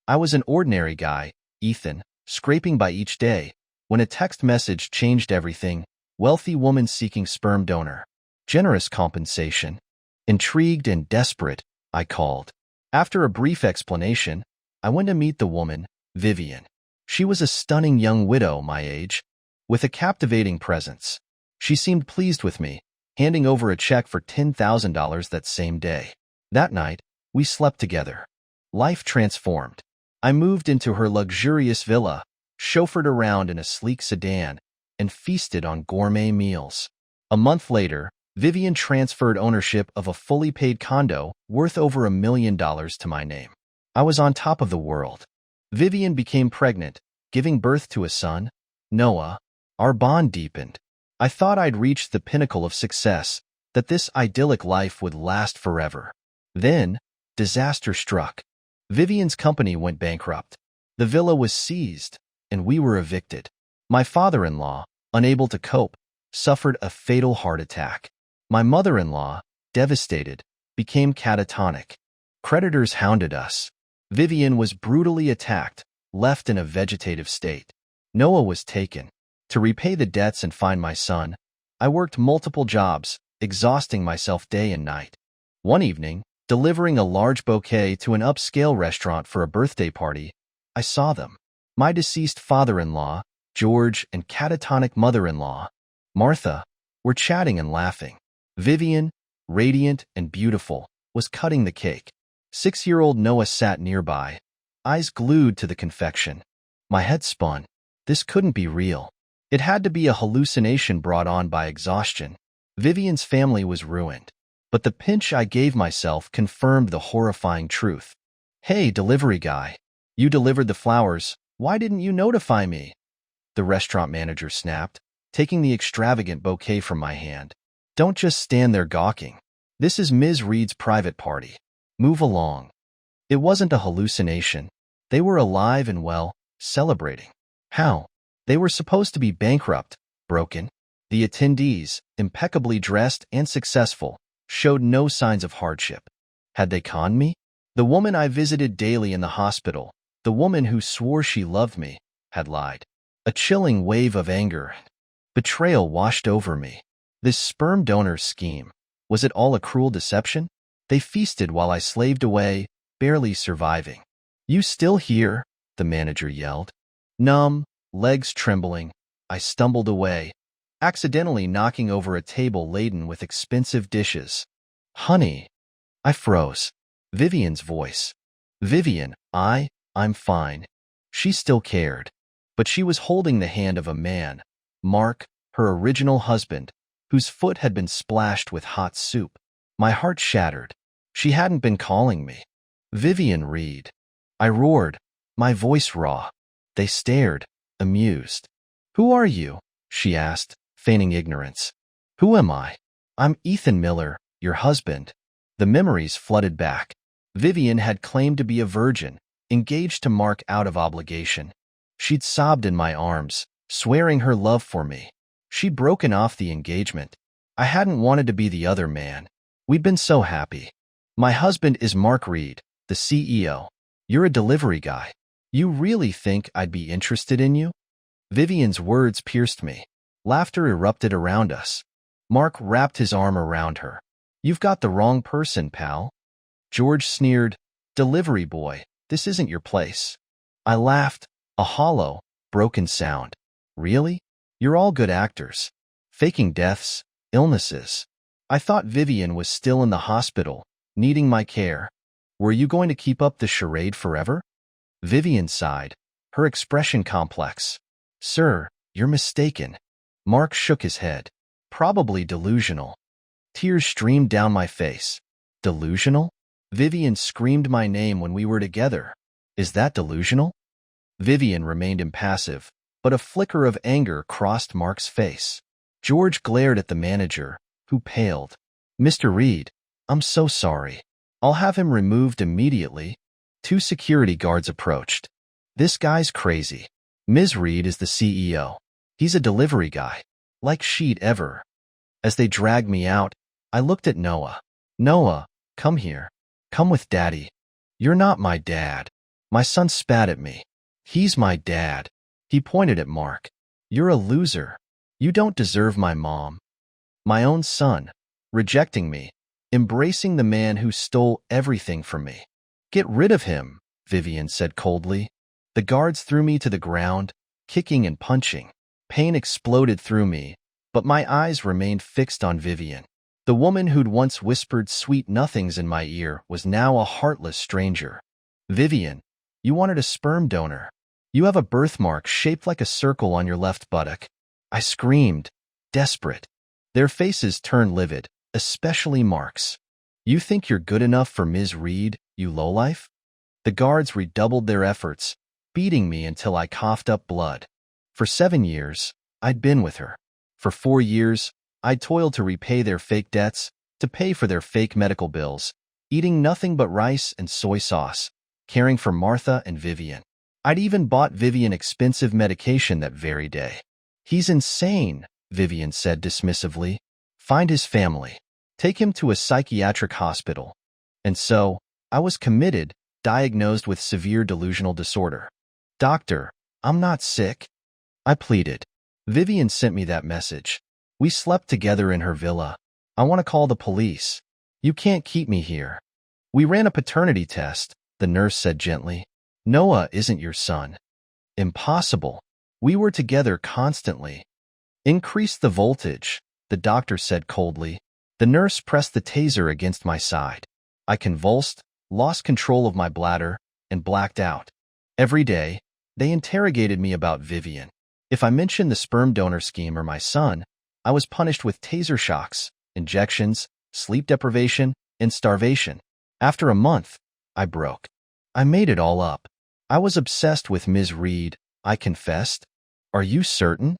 I was an ordinary guy, Ethan, scraping by each day, when a text message changed everything. Wealthy woman seeking sperm donor. Generous compensation. Intrigued and desperate, I called. After a brief explanation, I went to meet the woman, Vivian. She was a stunning young widow my age, with a captivating presence. She seemed pleased with me, handing over a check for $10,000 that same day. That night, we slept together. Life transformed. I moved into her luxurious villa, chauffeured around in a sleek sedan, and feasted on gourmet meals. A month later, Vivian transferred ownership of a fully paid condo worth over $1 million to my name. I was on top of the world. Vivian became pregnant, giving birth to a son, Noah. Our bond deepened. I thought I'd reached the pinnacle of success, that this idyllic life would last forever. Then, disaster struck. Vivian's company went bankrupt. The villa was seized, and we were evicted. My father-in-law, unable to cope, suffered a fatal heart attack. My mother-in-law, devastated, became catatonic. Creditors hounded us. Vivian was brutally attacked, left in a vegetative state. Noah was taken. To repay the debts and find my son, I worked multiple jobs, exhausting myself day and night. One evening, delivering a large bouquet to an upscale restaurant for a birthday party, I saw them. My deceased father-in-law, George, and catatonic mother-in-law, Martha, were chatting and laughing. Vivian, radiant and beautiful, was cutting the cake. 6-year-old Noah sat nearby, eyes glued to the confection. My head spun. This couldn't be real. It had to be a hallucination brought on by exhaustion. Vivian's family was ruined. But the pinch I gave myself confirmed the horrifying truth. Hey, delivery guy. You delivered the flowers. Why didn't you notify me? The restaurant manager snapped, taking the extravagant bouquet from my hand. Don't just stand there gawking. This is Ms. Reed's private party. Move along. It wasn't a hallucination. They were alive and well, celebrating. How? They were supposed to be bankrupt, broken. The attendees, impeccably dressed and successful, showed no signs of hardship. Had they conned me? The woman I visited daily in the hospital, the woman who swore she loved me, had lied. A chilling wave of anger and betrayal washed over me. This sperm donor scheme, was it all a cruel deception? They feasted while I slaved away, barely surviving. You still here? The manager yelled. Numb, legs trembling, I stumbled away, accidentally knocking over a table laden with expensive dishes. Honey. I froze. Vivian's voice. Vivian, I'm fine. She still cared. But she was holding the hand of a man, Mark, her original husband, whose foot had been splashed with hot soup. My heart shattered. She hadn't been calling me. Vivian Reed. I roared, my voice raw. They stared, amused. Who are you? She asked, feigning ignorance. Who am I? I'm Ethan Miller, your husband. The memories flooded back. Vivian had claimed to be a virgin, engaged to Mark out of obligation. She'd sobbed in my arms, swearing her love for me. She'd broken off the engagement. I hadn't wanted to be the other man. We'd been so happy. My husband is Mark Reed, the CEO. You're a delivery guy. You really think I'd be interested in you? Vivian's words pierced me. Laughter erupted around us. Mark wrapped his arm around her. You've got the wrong person, pal. George sneered. Delivery boy, this isn't your place. I laughed, a hollow, broken sound. Really? You're all good actors. Faking deaths, illnesses. I thought Vivian was still in the hospital, needing my care. Were you going to keep up the charade forever? Vivian sighed, her expression complex. Sir, you're mistaken. Mark shook his head. Probably delusional. Tears streamed down my face. Delusional? Vivian screamed my name when we were together. Is that delusional? Vivian remained impassive, but a flicker of anger crossed Mark's face. George glared at the manager, who paled. Mr. Reed, I'm so sorry. I'll have him removed immediately. 2 security guards approached. This guy's crazy. Ms. Reed is the CEO. He's a delivery guy. Like she'd ever. As they dragged me out, I looked at Noah. Noah, come here. Come with Daddy. You're not my dad. My son spat at me. He's my dad. He pointed at Mark. You're a loser. You don't deserve my mom. My own son, rejecting me, embracing the man who stole everything from me. Get rid of him, Vivian said coldly. The guards threw me to the ground, kicking and punching. Pain exploded through me, but my eyes remained fixed on Vivian. The woman who'd once whispered sweet nothings in my ear was now a heartless stranger. Vivian, you wanted a sperm donor. You have a birthmark shaped like a circle on your left buttock. I screamed, desperate. Their faces turned livid, especially Mark's. You think you're good enough for Ms. Reed, you lowlife? The guards redoubled their efforts, beating me until I coughed up blood. For 7 years, I'd been with her. For 4 years, I'd toiled to repay their fake debts, to pay for their fake medical bills, eating nothing but rice and soy sauce, caring for Martha and Vivian. I'd even bought Vivian expensive medication that very day. He's insane, Vivian said dismissively. Find his family. Take him to a psychiatric hospital. And so, I was committed, diagnosed with severe delusional disorder. Doctor, I'm not sick. I pleaded. Vivian sent me that message. We slept together in her villa. I want to call the police. You can't keep me here. We ran a paternity test, the nurse said gently. Noah isn't your son. Impossible. We were together constantly. Increase the voltage, the doctor said coldly. The nurse pressed the taser against my side. I convulsed, lost control of my bladder, and blacked out. Every day, they interrogated me about Vivian. If I mentioned the sperm donor scheme or my son, I was punished with taser shocks, injections, sleep deprivation, and starvation. After a month, I broke. I made it all up. I was obsessed with Ms. Reed, I confessed. Are you certain?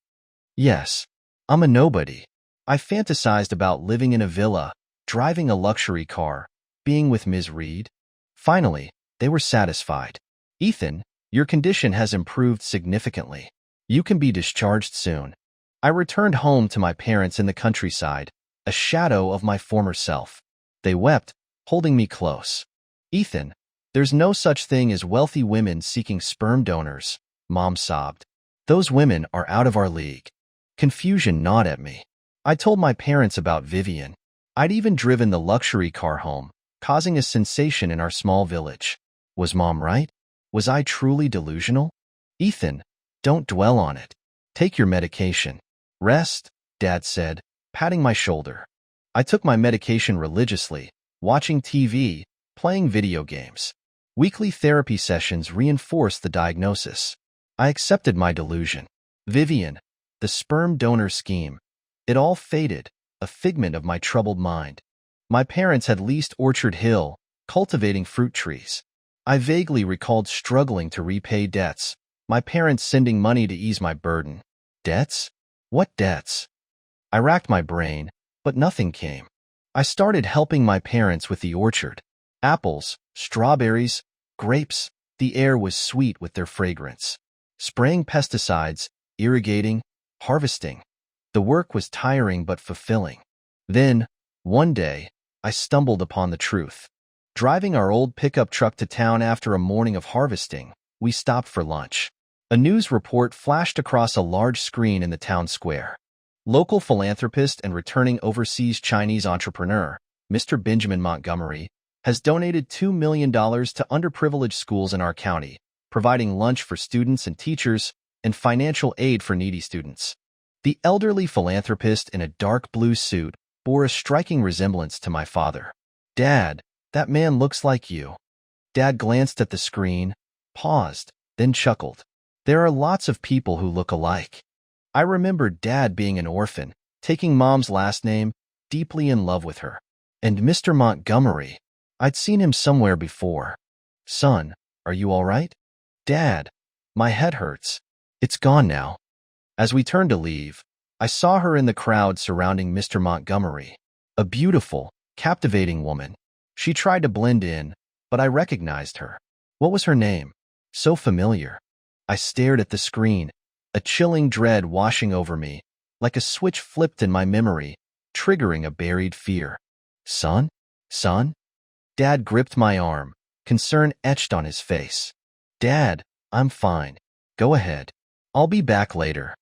Yes. I'm a nobody. I fantasized about living in a villa, driving a luxury car, being with Ms. Reed. Finally, they were satisfied. Ethan, your condition has improved significantly. You can be discharged soon. I returned home to my parents in the countryside, a shadow of my former self. They wept, holding me close. Ethan, there's no such thing as wealthy women seeking sperm donors, Mom sobbed. Those women are out of our league. Confusion gnawed at me. I told my parents about Vivian. I'd even driven the luxury car home, causing a sensation in our small village. Was Mom right? Was I truly delusional? Ethan, don't dwell on it. Take your medication. Rest, Dad said, patting my shoulder. I took my medication religiously, watching TV, playing video games. Weekly therapy sessions reinforced the diagnosis. I accepted my delusion. Vivian, the sperm donor scheme. It all faded, a figment of my troubled mind. My parents had leased Orchard Hill, cultivating fruit trees. I vaguely recalled struggling to repay debts, my parents sending money to ease my burden. Debts? What debts? I racked my brain, but nothing came. I started helping my parents with the orchard. Apples, strawberries, grapes, the air was sweet with their fragrance. Spraying pesticides, irrigating, harvesting. The work was tiring but fulfilling. Then, one day, I stumbled upon the truth. Driving our old pickup truck to town after a morning of harvesting, we stopped for lunch. A news report flashed across a large screen in the town square. Local philanthropist and returning overseas Chinese entrepreneur, Mr. Benjamin Montgomery, has donated $2 million to underprivileged schools in our county, providing lunch for students and teachers and financial aid for needy students. The elderly philanthropist in a dark blue suit bore a striking resemblance to my father. Dad, that man looks like you. Dad glanced at the screen, paused, then chuckled. There are lots of people who look alike. I remembered Dad being an orphan, taking Mom's last name, deeply in love with her. And Mr. Montgomery, I'd seen him somewhere before. Son, are you all right? Dad, my head hurts. It's gone now. As we turned to leave, I saw her in the crowd surrounding Mr. Montgomery, a beautiful, captivating woman. She tried to blend in, but I recognized her. What was her name? So familiar. I stared at the screen, a chilling dread washing over me, like a switch flipped in my memory, triggering a buried fear. Son? Son? Dad gripped my arm, concern etched on his face. Dad, I'm fine. Go ahead. I'll be back later.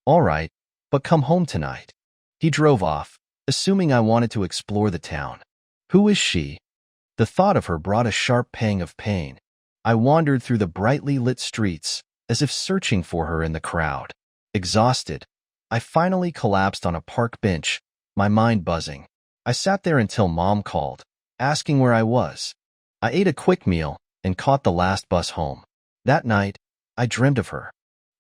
All right, but come home tonight. He drove off, assuming I wanted to explore the town. Who is she? The thought of her brought a sharp pang of pain. I wandered through the brightly lit streets, as if searching for her in the crowd. Exhausted, I finally collapsed on a park bench, my mind buzzing. I sat there until Mom called, asking where I was. I ate a quick meal and caught the last bus home. That night, I dreamed of her.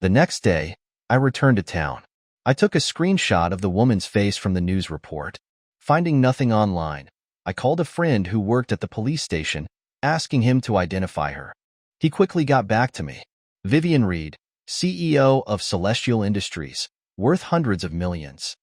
The next day, I returned to town. I took a screenshot of the woman's face from the news report. Finding nothing online, I called a friend who worked at the police station, asking him to identify her. He quickly got back to me. Vivian Reed, CEO of Celestial Industries, worth hundreds of millions.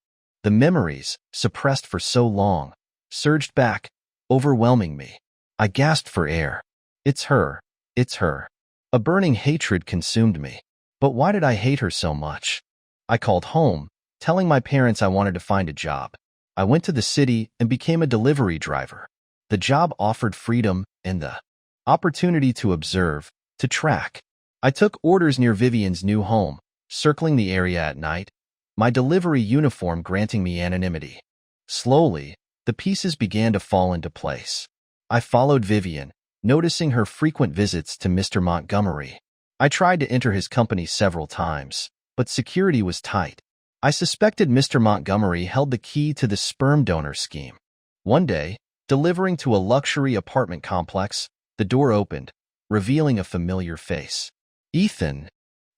The memories, suppressed for so long, surged back, overwhelming me. I gasped for air. It's her. It's her. A burning hatred consumed me. But why did I hate her so much? I called home, telling my parents I wanted to find a job. I went to the city and became a delivery driver. The job offered freedom and the opportunity to observe, to track. I took orders near Vivian's new home, circling the area at night, my delivery uniform granting me anonymity. Slowly, the pieces began to fall into place. I followed Vivian, noticing her frequent visits to Mr. Montgomery. I tried to enter his company several times, but security was tight. I suspected Mr. Montgomery held the key to the sperm donor scheme. One day, delivering to a luxury apartment complex, the door opened, revealing a familiar face. Ethan.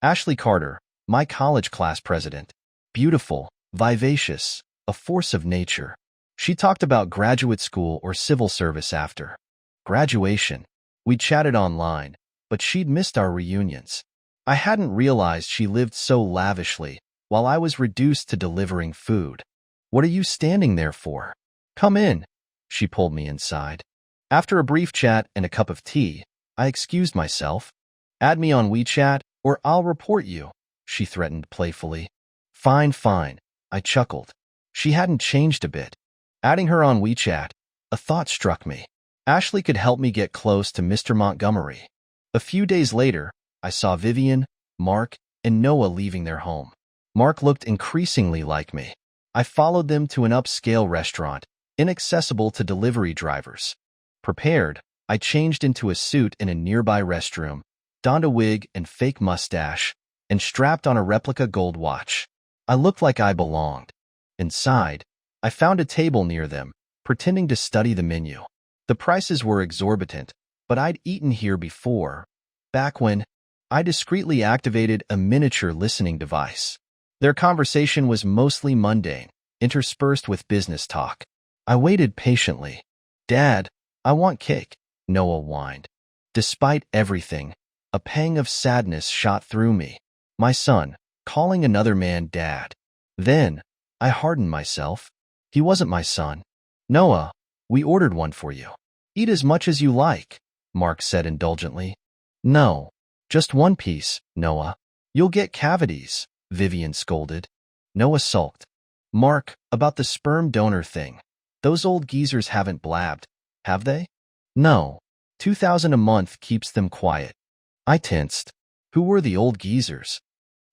Ashley Carter, my college class president. Beautiful, vivacious, a force of nature. She talked about graduate school or civil service after graduation. We chatted online, but she'd missed our reunions. I hadn't realized she lived so lavishly, while I was reduced to delivering food. What are you standing there for? Come in. She pulled me inside. After a brief chat and a cup of tea, I excused myself. Add me on WeChat, or I'll report you, she threatened playfully. Fine, fine, I chuckled. She hadn't changed a bit. Adding her on WeChat, a thought struck me. Ashley could help me get close to Mr. Montgomery. A few days later, I saw Vivian, Mark, and Noah leaving their home. Mark looked increasingly like me. I followed them to an upscale restaurant, inaccessible to delivery drivers. Prepared, I changed into a suit in a nearby restroom, donned a wig and fake mustache, and strapped on a replica gold watch. I looked like I belonged. Inside, I found a table near them, pretending to study the menu. The prices were exorbitant, but I'd eaten here before, back when I discreetly activated a miniature listening device. Their conversation was mostly mundane, interspersed with business talk. I waited patiently. Dad, I want cake, Noah whined. Despite everything, a pang of sadness shot through me. My son, calling another man dad. Then, I hardened myself. He wasn't my son. Noah, we ordered one for you. Eat as much as you like, Mark said indulgently. No, just one piece, Noah. You'll get cavities, Vivian scolded. Noah sulked. Mark, about the sperm donor thing. Those old geezers haven't blabbed, have they? No. 2,000 a month keeps them quiet. I tensed. Who were the old geezers?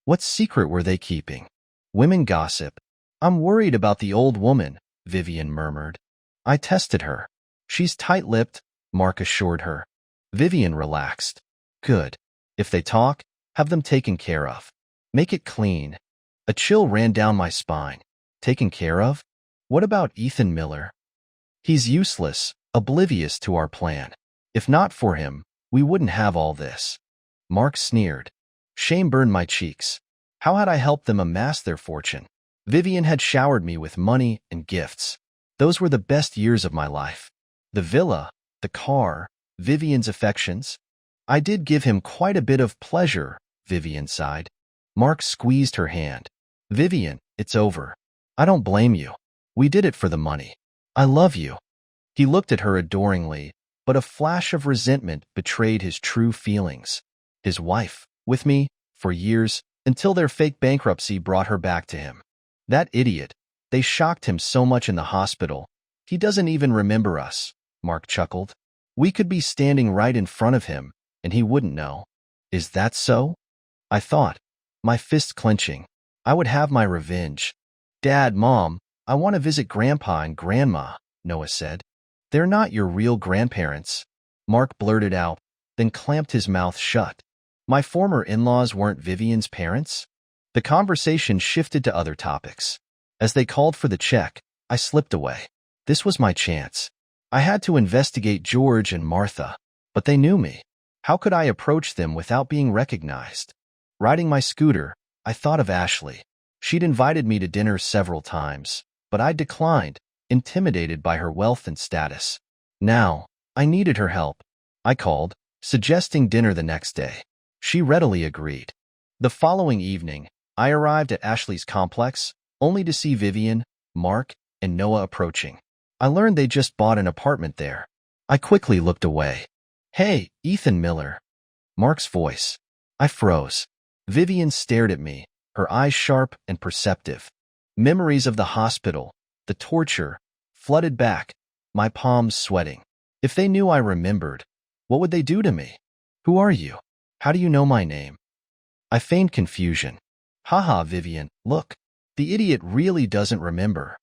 What secret were they keeping? Women gossip. I'm worried about the old woman, Vivian murmured. I tested her. She's tight-lipped, Mark assured her. Vivian relaxed. Good. If they talk, have them taken care of. Make it clean. A chill ran down my spine. Taken care of? What about Ethan Miller? He's useless, oblivious to our plan. If not for him, we wouldn't have all this. Mark sneered. Shame burned my cheeks. How had I helped them amass their fortune? Vivian had showered me with money and gifts. Those were the best years of my life. The villa, the car, Vivian's affections. I did give him quite a bit of pleasure, Vivian sighed. Mark squeezed her hand. Vivian, it's over. I don't blame you. We did it for the money. I love you. He looked at her adoringly, but a flash of resentment betrayed his true feelings. His wife, with me, for years, until their fake bankruptcy brought her back to him. That idiot. They shocked him so much in the hospital. He doesn't even remember us, Mark chuckled. We could be standing right in front of him, and he wouldn't know. Is that so? I thought, my fist clenching. I would have my revenge. Dad, Mom, I want to visit Grandpa and Grandma, Noah said. They're not your real grandparents, Mark blurted out, then clamped his mouth shut. My former in-laws weren't Vivian's parents? The conversation shifted to other topics. As they called for the check, I slipped away. This was my chance. I had to investigate George and Martha, but they knew me. How could I approach them without being recognized? Riding my scooter, I thought of Ashley. She'd invited me to dinner several times, but I declined, intimidated by her wealth and status. Now, I needed her help. I called, suggesting dinner the next day. She readily agreed. The following evening, I arrived at Ashley's complex, only to see Vivian, Mark, and Noah approaching. I learned they just bought an apartment there. I quickly looked away. Hey, Ethan Miller. Mark's voice. I froze. Vivian stared at me, her eyes sharp and perceptive. Memories of the hospital, the torture, flooded back, my palms sweating. If they knew I remembered, what would they do to me? Who are you? How do you know my name? I feigned confusion. Haha, Vivian, look. The idiot really doesn't remember.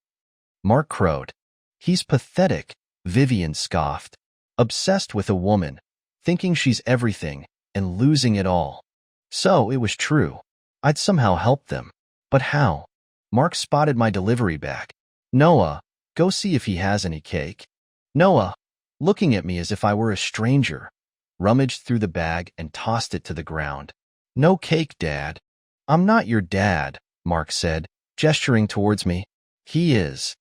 Mark crowed. He's pathetic, Vivian scoffed. Obsessed with a woman, thinking she's everything, and losing it all. So it was true. I'd somehow helped them. But how? Mark spotted my delivery bag. Noah, go see if he has any cake. Noah, looking at me as if I were a stranger, rummaged through the bag and tossed it to the ground. No cake, Dad. I'm not your dad, Mark said, gesturing towards me. He is.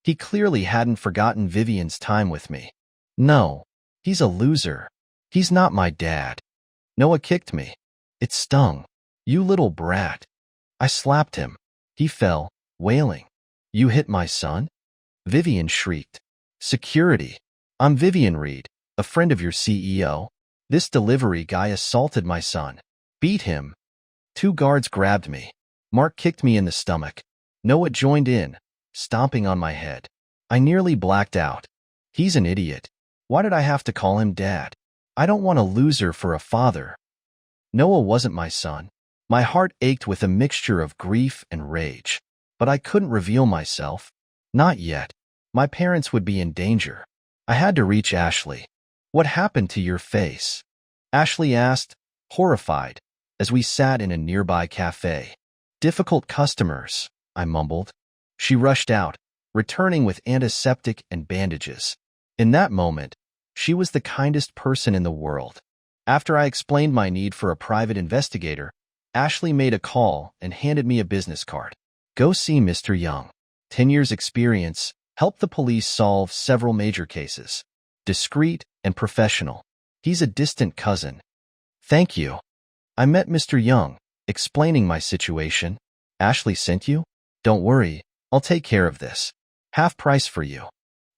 He clearly hadn't forgotten Vivian's time with me. No, he's a loser. He's not my dad. Noah kicked me. It stung. You little brat. I slapped him. He fell, wailing. You hit my son? Vivian shrieked. Security. I'm Vivian Reed, a friend of your CEO. This delivery guy assaulted my son. Beat him. 2 guards grabbed me. Mark kicked me in the stomach. Noah joined in, stomping on my head. I nearly blacked out. He's an idiot. Why did I have to call him Dad? I don't want a loser for a father. Noah wasn't my son. My heart ached with a mixture of grief and rage. But I couldn't reveal myself. Not yet. My parents would be in danger. I had to reach Ashley. What happened to your face? Ashley asked, horrified, as we sat in a nearby cafe. Difficult customers, I mumbled. She rushed out, returning with antiseptic and bandages. In that moment, she was the kindest person in the world. After I explained my need for a private investigator, Ashley made a call and handed me a business card. Go see Mr. Young. 10 years experience, helped the police solve several major cases. Discreet and professional. He's a distant cousin. Thank you. I met Mr. Young, explaining my situation. Ashley sent you? Don't worry, I'll take care of this. Half price for you.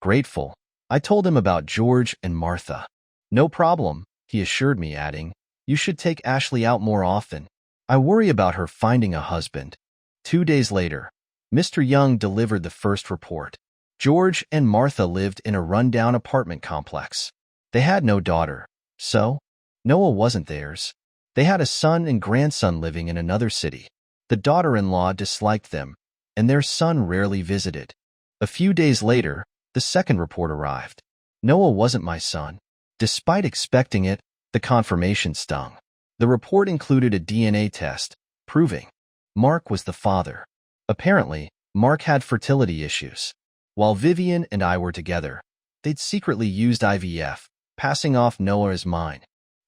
Grateful. I told him about George and Martha. No problem, he assured me, adding, you should take Ashley out more often. I worry about her finding a husband. 2 days later, Mr. Young delivered the first report. George and Martha lived in a rundown apartment complex. They had no daughter, so Noah wasn't theirs. They had a son and grandson living in another city. The daughter-in-law disliked them, and their son rarely visited. A few days later, the second report arrived. Noah wasn't my son. Despite expecting it, the confirmation stung. The report included a DNA test, proving Mark was the father. Apparently, Mark had fertility issues. While Vivian and I were together, they'd secretly used IVF, passing off Noah as mine.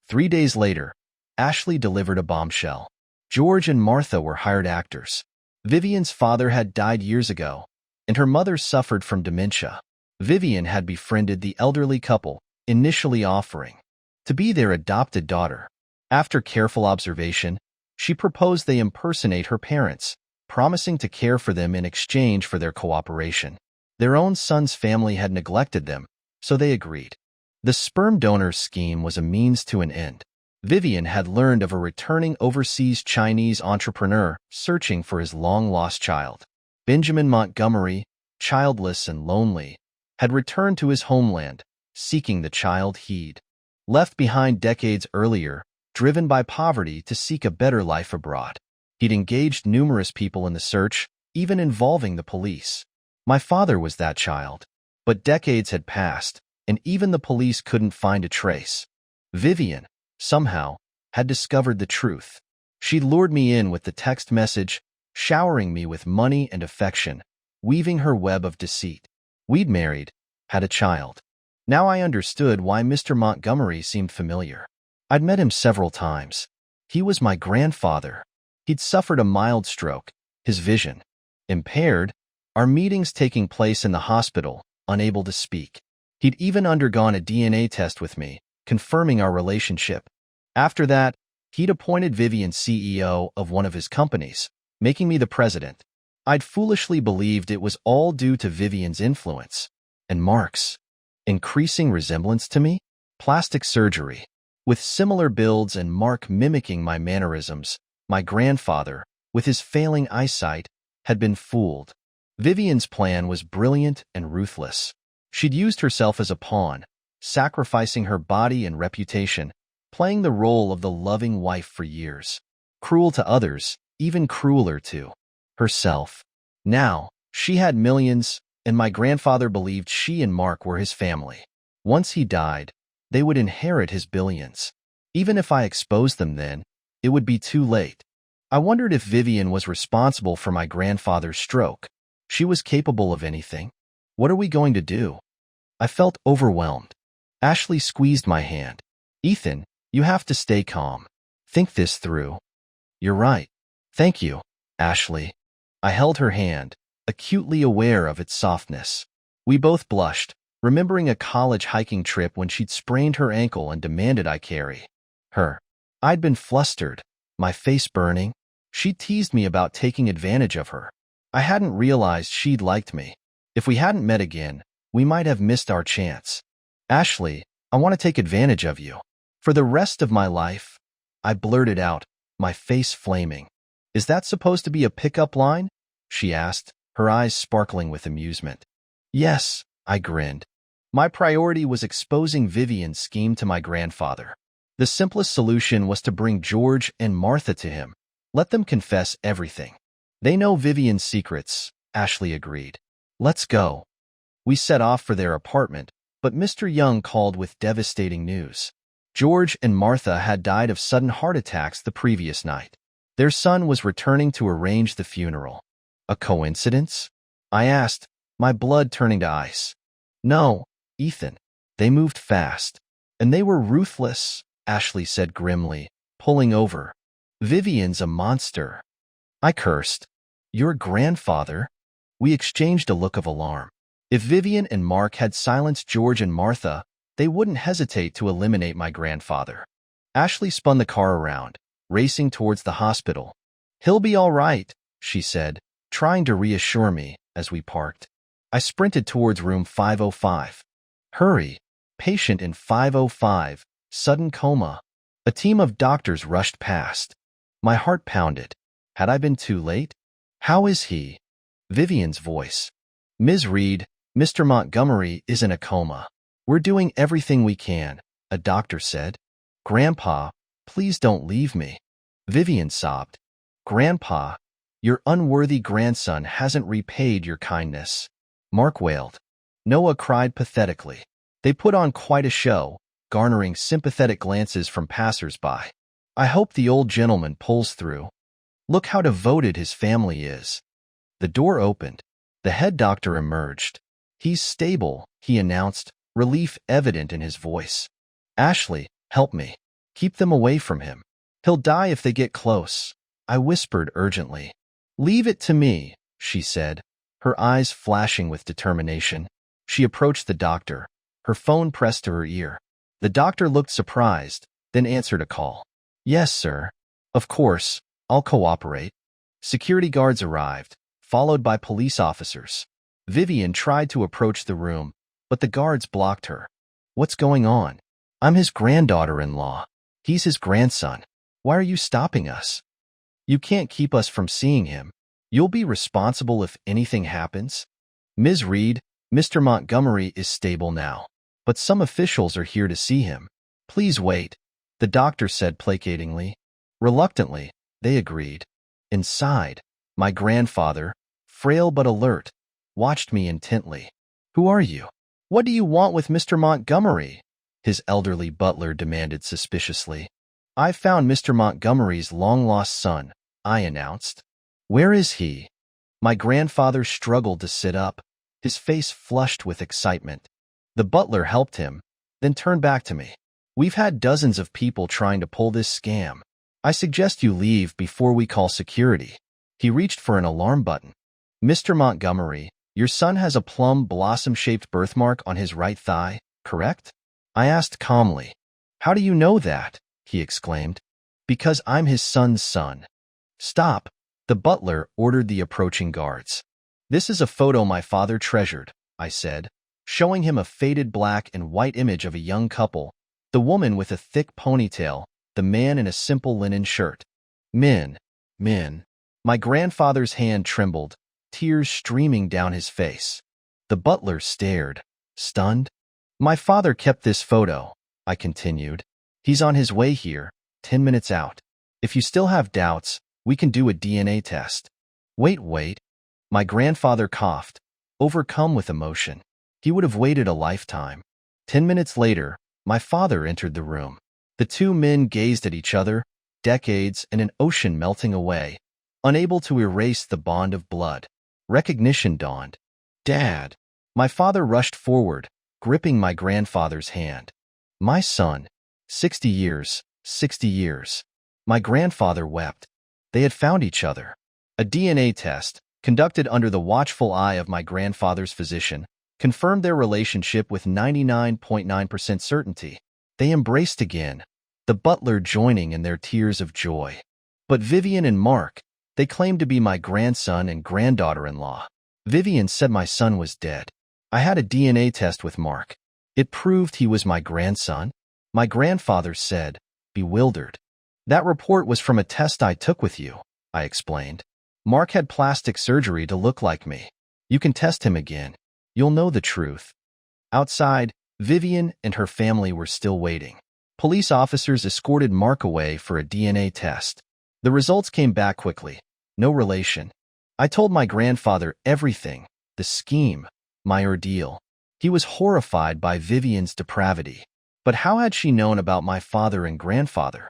3 days later, Ashley delivered a bombshell. George and Martha were hired actors. Vivian's father had died years ago, and her mother suffered from dementia. Vivian had befriended the elderly couple, initially offering to be their adopted daughter. After careful observation, she proposed they impersonate her parents, promising to care for them in exchange for their cooperation. Their own son's family had neglected them, so they agreed. The sperm donor scheme was a means to an end. Vivian had learned of a returning overseas Chinese entrepreneur searching for his long-lost child. Benjamin Montgomery, childless and lonely, had returned to his homeland, seeking the child he'd left behind decades earlier, driven by poverty to seek a better life abroad. He'd engaged numerous people in the search, even involving the police. My father was that child. But decades had passed, and even the police couldn't find a trace. Vivian, somehow, had discovered the truth. She'd lured me in with the text message, showering me with money and affection, weaving her web of deceit. We'd married, had a child. Now I understood why Mr. Montgomery seemed familiar. I'd met him several times. He was my grandfather. He'd suffered a mild stroke, his vision impaired, our meetings taking place in the hospital, unable to speak. He'd even undergone a DNA test with me, confirming our relationship. After that, he'd appointed Vivian CEO of one of his companies, making me the president. I'd foolishly believed it was all due to Vivian's influence. And Mark's increasing resemblance to me? Plastic surgery. With similar builds and Mark mimicking my mannerisms, my grandfather, with his failing eyesight, had been fooled. Vivian's plan was brilliant and ruthless. She'd used herself as a pawn, sacrificing her body and reputation, playing the role of the loving wife for years. Cruel to others, even crueler to herself. Now, she had millions, and my grandfather believed she and Mark were his family. Once he died, they would inherit his billions. Even if I exposed them then, it would be too late. I wondered if Vivian was responsible for my grandfather's stroke. She was capable of anything. What are we going to do? I felt overwhelmed. Ashley squeezed my hand. Ethan, you have to stay calm. Think this through. You're right. Thank you, Ashley. I held her hand, acutely aware of its softness. We both blushed, remembering a college hiking trip when she'd sprained her ankle and demanded I carry her. I'd been flustered, my face burning. She teased me about taking advantage of her. I hadn't realized she'd liked me. If we hadn't met again, we might have missed our chance. Ashley, I want to take advantage of you. For the rest of my life, I blurted out, my face flaming. Is that supposed to be a pickup line? She asked, her eyes sparkling with amusement. Yes, I grinned. My priority was exposing Vivian's scheme to my grandfather. The simplest solution was to bring George and Martha to him. Let them confess everything. They know Vivian's secrets, Ashley agreed. Let's go. We set off for their apartment, but Mr. Young called with devastating news. George and Martha had died of sudden heart attacks the previous night. Their son was returning to arrange the funeral. A coincidence? I asked, my blood turning to ice. No, Ethan. They moved fast. And they were ruthless, Ashley said grimly, pulling over. Vivian's a monster. I cursed. Your grandfather? We exchanged a look of alarm. If Vivian and Mark had silenced George and Martha, they wouldn't hesitate to eliminate my grandfather. Ashley spun the car around, racing towards the hospital. He'll be all right, she said, trying to reassure me as we parked. I sprinted towards room 505. Hurry! Patient in 505, sudden coma. A team of doctors rushed past. My heart pounded. Had I been too late? How is he? Vivian's voice. Ms. Reed, Mr. Montgomery is in a coma. We're doing everything we can, a doctor said. Grandpa, please don't leave me. Vivian sobbed. Grandpa, your unworthy grandson hasn't repaid your kindness. Mark wailed. Noah cried pathetically. They put on quite a show, garnering sympathetic glances from passers-by. I hope the old gentleman pulls through. Look how devoted his family is. The door opened. The head doctor emerged. He's stable, he announced, relief evident in his voice. Ashley, help me. Keep them away from him. He'll die if they get close. I whispered urgently. Leave it to me, she said, her eyes flashing with determination. She approached the doctor, her phone pressed to her ear. The doctor looked surprised, then answered a call. Yes, sir. Of course, I'll cooperate. Security guards arrived, followed by police officers. Vivian tried to approach the room, but the guards blocked her. What's going on? I'm his granddaughter-in-law. He's his grandson. Why are you stopping us? You can't keep us from seeing him. You'll be responsible if anything happens. Ms. Reed, Mr. Montgomery is stable now, but some officials are here to see him. Please wait. the doctor said placatingly. Reluctantly, they agreed. Inside, my grandfather, frail but alert, watched me intently. Who are you? What do you want with Mr. Montgomery? His elderly butler demanded suspiciously. I've found Mr. Montgomery's long-lost son, I announced. Where is he? My grandfather struggled to sit up, his face flushed with excitement. The butler helped him, then turned back to me. We've had dozens of people trying to pull this scam. I suggest you leave before we call security. He reached for an alarm button. Mr. Montgomery, your son has a plum blossom-shaped birthmark on his right thigh, correct? I asked calmly. How do you know that? He exclaimed. Because I'm his son's son. Stop, the butler ordered the approaching guards. This is a photo my father treasured, I said, showing him a faded black and white image of a young couple, the woman with a thick ponytail, the man in a simple linen shirt. Min. My grandfather's hand trembled, tears streaming down his face. The butler stared, stunned. My father kept this photo, I continued. He's on his way here, 10 minutes out. If you still have doubts, we can do a DNA test. Wait. My grandfather coughed, overcome with emotion. He would have waited a lifetime. 10 minutes later, my father entered the room. The two men gazed at each other, decades and an ocean melting away, unable to erase the bond of blood. Recognition dawned. Dad. My father rushed forward, gripping my grandfather's hand. My son. 60 years. My grandfather wept. They had found each other. A DNA test, conducted under the watchful eye of my grandfather's physician, confirmed their relationship with 99.9% certainty. They embraced again, the butler joining in their tears of joy. But Vivian and Mark, they claimed to be my grandson and granddaughter-in-law. Vivian said my son was dead. I had a DNA test with Mark. It proved he was my grandson. My grandfather said, bewildered. That report was from a test I took with you, I explained. Mark had plastic surgery to look like me. You can test him again. You'll know the truth. Outside, Vivian and her family were still waiting. Police officers escorted Mark away for a DNA test. The results came back quickly. No relation. I told my grandfather everything, the scheme, my ordeal. He was horrified by Vivian's depravity. But how had she known about my father and grandfather?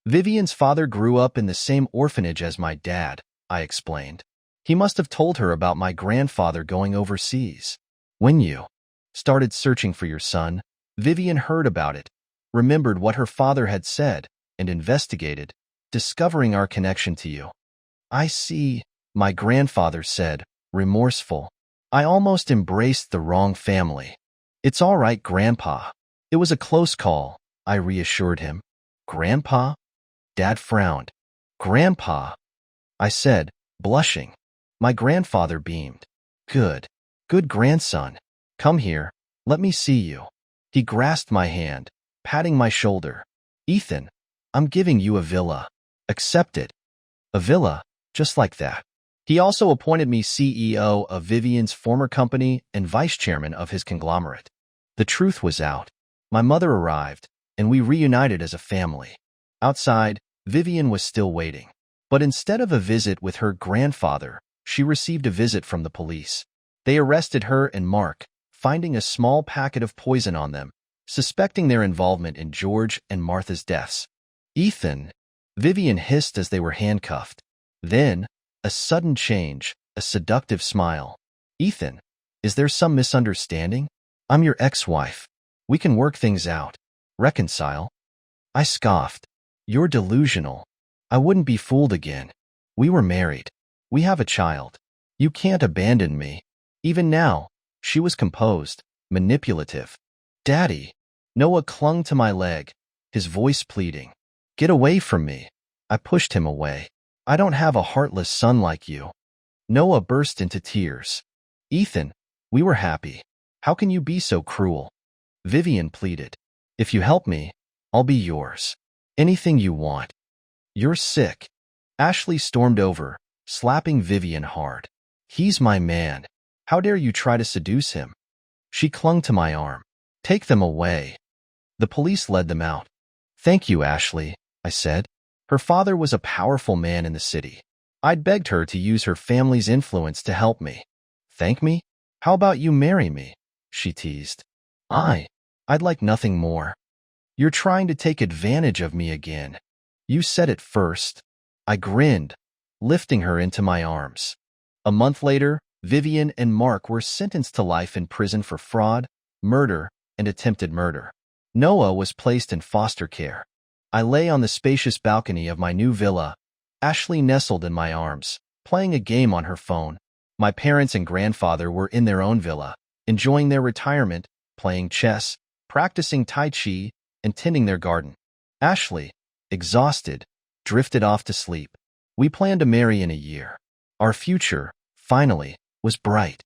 Vivian's father grew up in the same orphanage as my dad, I explained. He must have told her about my grandfather going overseas. When you started searching for your son, Vivian heard about it, remembered what her father had said, and investigated, discovering our connection to you. I see, my grandfather said, remorseful. I almost embraced the wrong family. It's all right, Grandpa. It was a close call, I reassured him. Grandpa? Dad frowned. Grandpa, I said, blushing. My grandfather beamed. Good grandson. Come here, let me see you. He grasped my hand, patting my shoulder. Ethan, I'm giving you a villa. Accept it. A villa, just like that. He also appointed me CEO of Vivian's former company and vice chairman of his conglomerate. The truth was out. My mother arrived, and we reunited as a family. Outside, Vivian was still waiting. But instead of a visit with her grandfather, she received a visit from the police. They arrested her and Mark, finding a small packet of poison on them, suspecting their involvement in George and Martha's deaths. Ethan, Vivian hissed as they were handcuffed. Then, a sudden change, a seductive smile. Ethan, is there some misunderstanding? I'm your ex-wife. We can work things out. Reconcile. I scoffed. You're delusional. I wouldn't be fooled again. We were married. We have a child. You can't abandon me. Even now, she was composed, manipulative. Daddy. Noah clung to my leg, his voice pleading. Get away from me. I pushed him away. I don't have a heartless son like you. Noah burst into tears. Ethan, we were happy. How can you be so cruel? Vivian pleaded. If you help me, I'll be yours. Anything you want. You're sick. Ashley stormed over, slapping Vivian hard. He's my man. How dare you try to seduce him? She clung to my arm. Take them away. The police led them out. Thank you, Ashley, I said. Her father was a powerful man in the city. I'd begged her to use her family's influence to help me. Thank me? How about you marry me? She teased. I'd like nothing more. You're trying to take advantage of me again. You said it first. I grinned, lifting her into my arms. A month later, Vivian and Mark were sentenced to life in prison for fraud, murder, and attempted murder. Noah was placed in foster care. I lay on the spacious balcony of my new villa, Ashley nestled in my arms, playing a game on her phone. My parents and grandfather were in their own villa, enjoying their retirement, playing chess, practicing Tai Chi, and tending their garden. Ashley, exhausted, drifted off to sleep. We planned to marry in a year. Our future, finally, was bright.